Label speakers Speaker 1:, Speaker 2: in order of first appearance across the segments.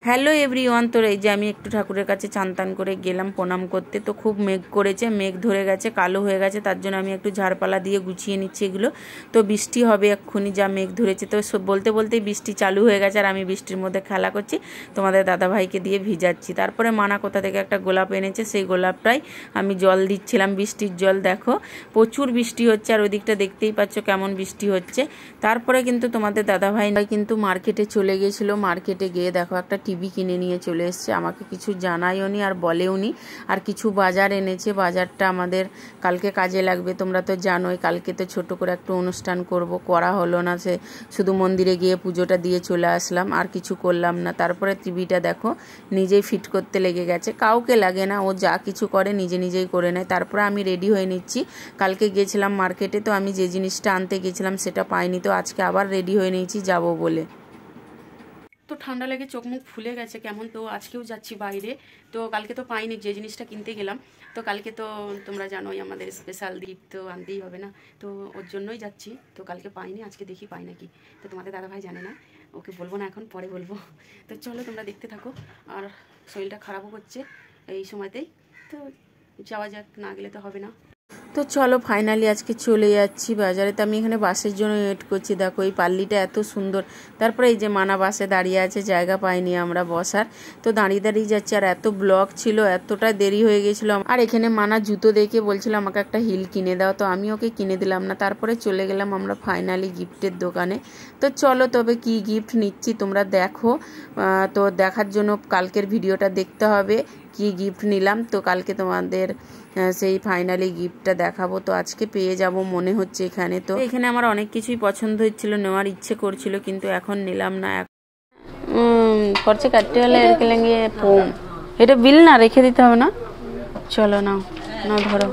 Speaker 1: Hello everyone, তো এই যে আমি একটু ঠাকুরের কাছে চান করে গেলাম প্রণাম করতে। তো খুব মেঘ করেছে, মেঘ ধরে গেছে, কালো হয়ে গেছে, তার জন্য আমি একটু ঝাড়পালা দিয়ে গুছিয়ে নিচ্ছি এগুলো। তো বৃষ্টি হবে এক্ষুনি, যা মেঘ ধরেছে। তো বলতে বলতেই বৃষ্টি চালু হয়ে গেছে আর আমি বৃষ্টির মধ্যে খেলা করছি, তোমাদের দাদাভাইকে দিয়ে ভিজাচ্ছি। তারপরে মানা কোথা থেকে একটা গোলাপ এনেছে, সেই গোলাপটাই আমি জল দিচ্ছিলাম, বৃষ্টির জল। দেখো প্রচুর বৃষ্টি হচ্ছে আর ওদিকটা দেখতেই পাচ্ছ কেমন বৃষ্টি হচ্ছে। তারপরে কিন্তু তোমাদের দাদাভাই কিন্তু মার্কেটে চলে গিয়েছিলো। মার্কেটে গিয়ে দেখো একটা টিভি কিনে নিয়ে চলে এসছে, আমাকে কিছু জানায়ও নি আর বলেও নি। আর কিছু বাজার এনেছে, বাজারটা আমাদের কালকে কাজে লাগবে। তোমরা তো জানোই কালকে তো ছোট করে একটু অনুষ্ঠান করব, করা হলো না, সে শুধু মন্দিরে গিয়ে পুজোটা দিয়ে চলে আসলাম, আর কিছু করলাম না। তারপরে টিভিটা দেখো নিজেই ফিট করতে লেগে গেছে, কাউকে লাগে না, ও যা কিছু করে নিজে নিজেই করে নেয়। তারপরে আমি রেডি হয়ে নিচ্ছি, কালকে গিয়েছিলাম মার্কেটে, তো আমি যে জিনিসটা আনতে গেছিলাম সেটা পাইনি, তো আজকে আবার রেডি হয়ে নিয়েছি যাব বলে। তো ঠান্ডা লেগে চোখ মুখ ফুলে গেছে কেমন, তো আজকেও যাচ্ছি বাইরে। তো কালকে তো পাইনি যে জিনিসটা কিনতে গেলাম, তো কালকে তো তোমরা জানোই আমাদের স্পেশাল দ্বীপ তো আনতেই হবে না, তো ওর জন্যই যাচ্ছি। তো কালকে পাইনি, আজকে দেখি পাই নাকি। তো তোমাদের দাদাভাই জানে না, ওকে বলবো না এখন, পরে বলবো। তো চলো তোমরা দেখতে থাকো, আর শরীরটা খারাপও করছে এই সময়তেই, তো যাওয়া যাক, না গেলে তো হবে না। তো চলো ফাইনালি আজকে চলে যাচ্ছি বাজারে। তো আমি এখানে বাসের জন্য ওয়েট করছি, দেখো এই পাল্লিটা এত সুন্দর। তারপরে এই যে মানা বাসে দাঁড়িয়ে আছে, জায়গা পাইনি আমরা বসার, তো দাঁড়িয়ে দাঁড়িয়ে যাচ্ছি। আর এত ব্লক ছিল, এতটা দেরি হয়ে গেছিলো। আর এখানে মানা জুতো দেখে বলছিল আমাকে একটা হিল কিনে দাও, তো আমি ওকে কিনে দিলাম না। তারপরে চলে গেলাম আমরা ফাইনালি গিফটের দোকানে। তো চলো তবে কি গিফট নিচ্ছি তোমরা দেখো, তো দেখার জন্য কালকের ভিডিওটা দেখতে হবে কি গিফট নিলাম। তো কালকে তোমাদের সেই ফাইনালি গিফটটা দেখাবো। তো আজকে পেয়ে যাব মনে হচ্ছে এখানে। তো এখানে আমার অনেক কিছুই পছন্দ হচ্ছিল, নেওয়ার ইচ্ছে করছিল, কিন্তু এখন নিলাম না। খরচে কাটতে হলে এটা বিল না রেখে দিতে হবে না। চলো নাও নাও ধরো,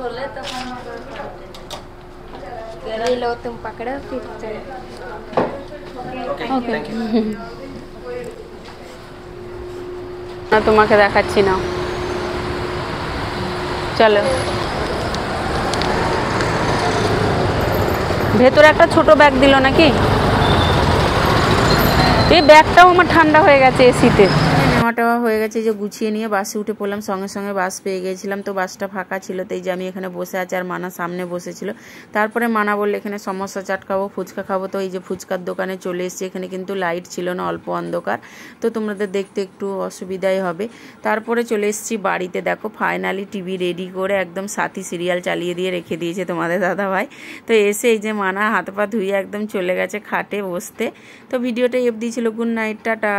Speaker 1: না তোমাকে দেখাচ্ছি না, চলো। ভেতরে একটা ছোট ব্যাগ দিল নাকি, এই ব্যাগটাও আমার ঠান্ডা হয়ে গেছে এসিতে। নেওয়া টেওয়া হয়ে গেছে, যে গুছিয়ে নিয়ে বাসে উঠে পড়লাম, সঙ্গে সঙ্গে বাস পেয়ে গেছিলাম। তো বাসটা ফাঁকা ছিল, তাই যে আমি এখানে বসে আছি আর মানা সামনে বসেছিল। তারপরে মানা বললে এখানে সমোসা চাট খাবো, ফুচকা খাবো। তো এই যে ফুচকার দোকানে চলে এসেছি, এখানে কিন্তু লাইট ছিল না, অল্প অন্ধকার, তো তোমাদের দেখতে একটু অসুবিধাই হবে। তারপরে চলে এসেছি বাড়িতে, দেখো ফাইনালি টিভি রেডি করে একদম সাথী সিরিয়াল চালিয়ে দিয়ে রেখে দিয়েছে তোমাদের দাদাভাই। তো এসে এই যে মানা হাত পা ধুয়ে একদম চলে গেছে খাটে বসতে। তো ভিডিওটা অবধি ছিল, গুড নাইট, টাটা।